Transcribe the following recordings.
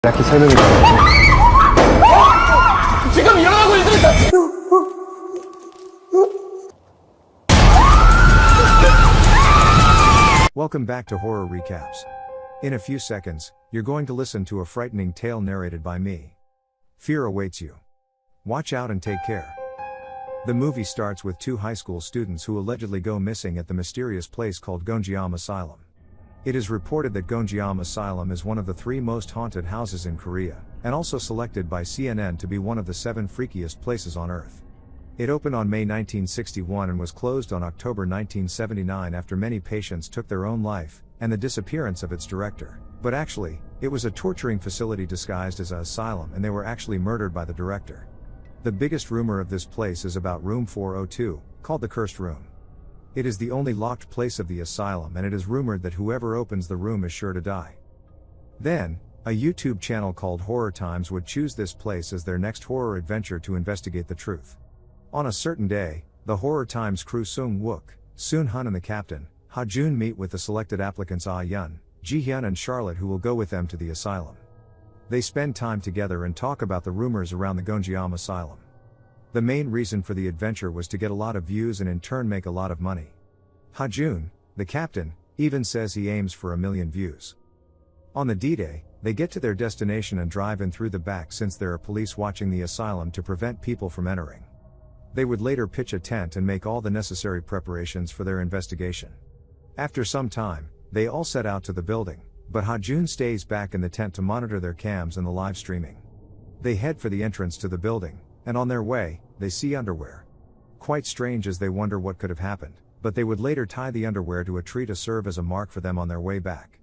이렇게 설명해 주세요. 지금 일어나고 있습니다. Welcome back to Horror Recaps. In a few seconds, you're going to listen to a frightening tale narrated by me. Fear awaits you. Watch out and take care. The movie starts with two high school students who allegedly go missing at the mysterious place called Gonjiam Asylum. It is reported that Gonjiam Asylum is one of the 3 most haunted houses in Korea, and also selected by CNN to be one of the 7 freakiest places on Earth. It opened on May 1961 and was closed on October 1979 after many patients took their own life, and the disappearance of its director. But actually, it was a torturing facility disguised as an asylum, and they were actually murdered by the director. The biggest rumor of this place is about room 402, called the Cursed Room. It is the only locked place of the asylum, and it is rumored that whoever opens the room is sure to die. Then, a YouTube channel called Horror Times would choose this place as their next horror adventure to investigate the truth. On a certain day, the Horror Times crew Sung Wook, Soon Hun and the captain, Ha Jun meet with the selected applicants Ah Yun, Ji Hyun and Charlotte, who will go with them to the asylum. They spend time together and talk about the rumors around the Gonjiam Asylum. The main reason for the adventure was to get a lot of views and in turn make a lot of money. Ha Jun, the captain, even says he aims for 1 million views. On the D-Day, they get to their destination and drive in through the back since there are police watching the asylum to prevent people from entering. They would later pitch a tent and make all the necessary preparations for their investigation. After some time, they all set out to the building, but Ha Jun stays back in the tent to monitor their cams and the live streaming. They head for the entrance to the building, and on their way, they see underwear. Quite strange, as they wonder what could have happened, but they would later tie the underwear to a tree to serve as a mark for them on their way back.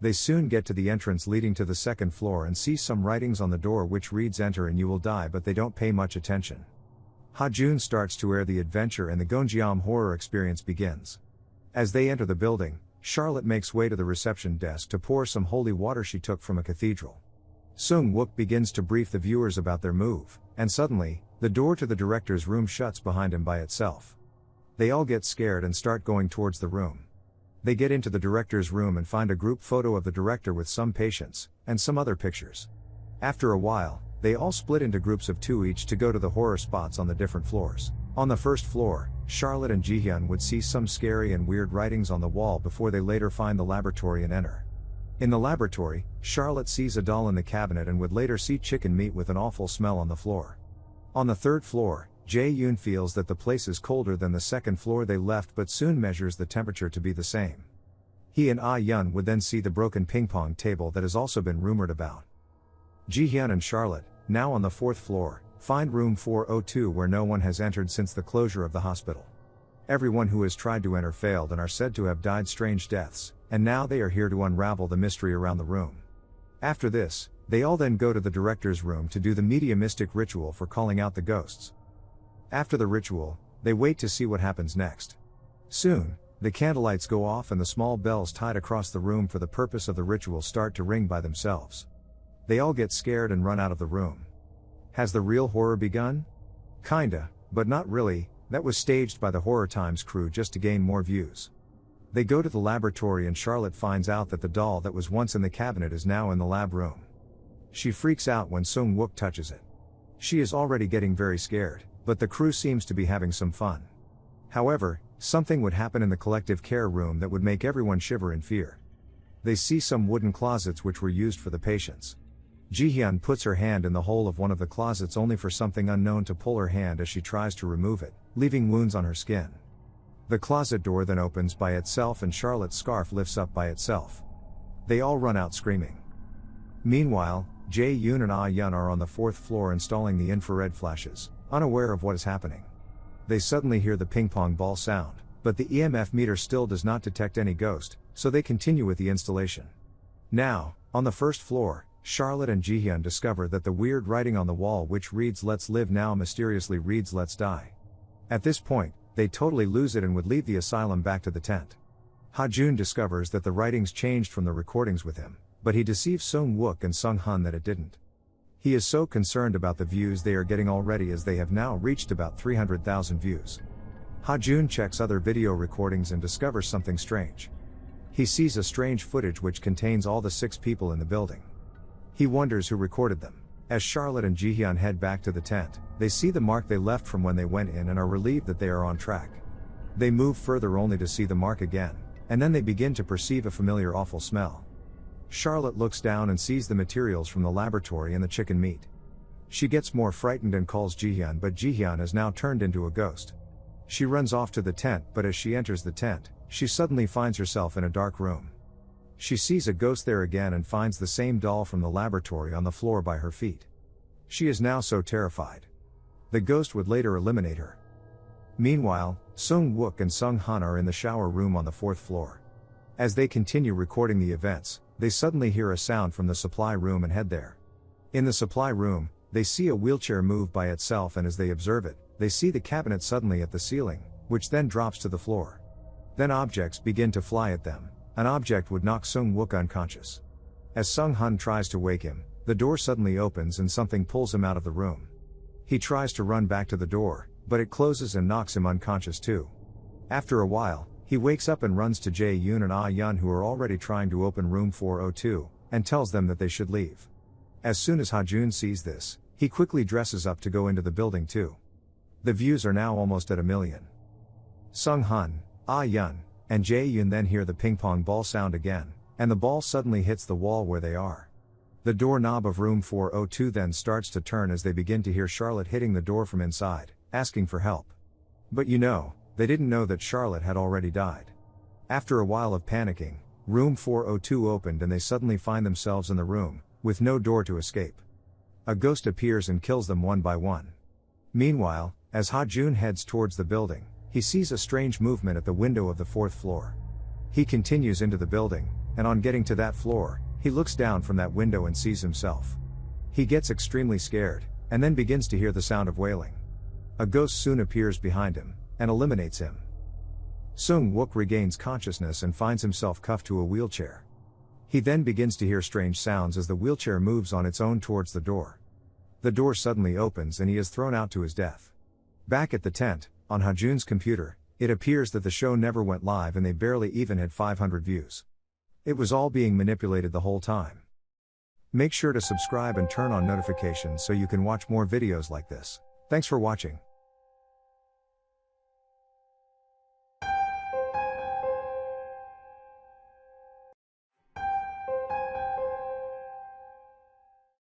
They soon get to the entrance leading to the 2nd floor and see some writings on the door which reads "Enter and you will die," but they don't pay much attention. Ha Jun starts to air the adventure and the Gonjiam horror experience begins. As they enter the building, Charlotte makes way to the reception desk to pour some holy water she took from a cathedral. Sung Wook begins to brief the viewers about their move, and suddenly, the door to the director's room shuts behind him by itself. They all get scared and start going towards the room. They get into the director's room and find a group photo of the director with some patients, and some other pictures. After a while, they all split into groups of 2 each to go to the horror spots on the different floors. On the 1st floor, Charlotte and Ji Hyun would see some scary and weird writings on the wall before they later find the laboratory and enter. In the laboratory, Charlotte sees a doll in the cabinet and would later see chicken meat with an awful smell on the floor. On the 3rd floor, Jae Yoon feels that the place is colder than the 2nd floor they left, but soon measures the temperature to be the same. He and Ah Yun would then see the broken ping pong table that has also been rumored about. Ji Hyun and Charlotte, now on the 4th floor, find room 402 where no one has entered since the closure of the hospital. Everyone who has tried to enter failed and are said to have died strange deaths, and now they are here to unravel the mystery around the room. After this, they all then go to the director's room to do the mediumistic ritual for calling out the ghosts. After the ritual, they wait to see what happens next. Soon, the candlelights go off and the small bells tied across the room for the purpose of the ritual start to ring by themselves. They all get scared and run out of the room. Has the real horror begun? Kinda, but not really. That was staged by the Horror Times crew just to gain more views. They go to the laboratory and Charlotte finds out that the doll that was once in the cabinet is now in the lab room. She freaks out when Sung Wook touches it. She is already getting very scared, but the crew seems to be having some fun. However, something would happen in the collective care room that would make everyone shiver in fear. They see some wooden closets which were used for the patients. Ji Hyun puts her hand in the hole of one of the closets only for something unknown to pull her hand as she tries to remove it, leaving wounds on her skin. The closet door then opens by itself and Charlotte's scarf lifts up by itself. They all run out screaming. Meanwhile, Jae Yoon and Ah Yun are on the 4th floor installing the infrared flashes, unaware of what is happening. They suddenly hear the ping pong ball sound, but the EMF meter still does not detect any ghost, so they continue with the installation. Now, on the 1st floor, Charlotte and Ji Hyun discover that the weird writing on the wall which reads "Let's live" now mysteriously reads "Let's die." At this point, they totally lose it and would leave the asylum back to the tent. Ha Jun discovers that the writings changed from the recordings with him, but he deceives Sung Wook and Sung Hun that it didn't. He is so concerned about the views they are getting already, as they have now reached about 300,000 views. Ha Jun checks other video recordings and discovers something strange. He sees a strange footage which contains all the 6 people in the building. He wonders who recorded them. As Charlotte and Jihyun head back to the tent, they see the mark they left from when they went in and are relieved that they are on track. They move further only to see the mark again, and then they begin to perceive a familiar awful smell. Charlotte looks down and sees the materials from the laboratory and the chicken meat. She gets more frightened and calls Jihyun, but Jihyun has now turned into a ghost. She runs off to the tent, but as she enters the tent, she suddenly finds herself in a dark room. She sees a ghost there again and finds the same doll from the laboratory on the floor by her feet. She is now so terrified. The ghost would later eliminate her. Meanwhile, Sung-wook and Sung-hun are in the shower room on the 4th floor. As they continue recording the events, they suddenly hear a sound from the supply room and head there. In the supply room, they see a wheelchair move by itself, and as they observe it, they see the cabinet suddenly at the ceiling, which then drops to the floor. Then objects begin to fly at them. An object would knock Sung-wook unconscious. As Sung-hun tries to wake him, the door suddenly opens and something pulls him out of the room. He tries to run back to the door, but it closes and knocks him unconscious too. After a while, he wakes up and runs to Jae-yoon and Ah-yeon, who are already trying to open room 402, and tells them that they should leave. As soon as Ha-jun sees this, he quickly dresses up to go into the building too. The views are now almost at 1,000,000. Sung-hun, Ah-yeon, and Jae-yoon then hear the ping-pong ball sound again, and the ball suddenly hits the wall where they are. The doorknob of room 402 then starts to turn as they begin to hear Charlotte hitting the door from inside, asking for help. But they didn't know that Charlotte had already died. After a while of panicking, room 402 opened and they suddenly find themselves in the room, with no door to escape. A ghost appears and kills them one by one. Meanwhile, as Ha-jun heads towards the building, he sees a strange movement at the window of the 4th floor. He continues into the building, and on getting to that floor, he looks down from that window and sees himself. He gets extremely scared, and then begins to hear the sound of wailing. A ghost soon appears behind him, and eliminates him. Sung-wook regains consciousness and finds himself cuffed to a wheelchair. He then begins to hear strange sounds as the wheelchair moves on its own towards the door. The door suddenly opens and he is thrown out to his death. Back at the tent, on Ha-jun's computer, it appears that the show never went live and they barely even had 500 views. It was all being manipulated the whole time. Make sure to subscribe and turn on notifications so you can watch more videos like this. Thanks for watching.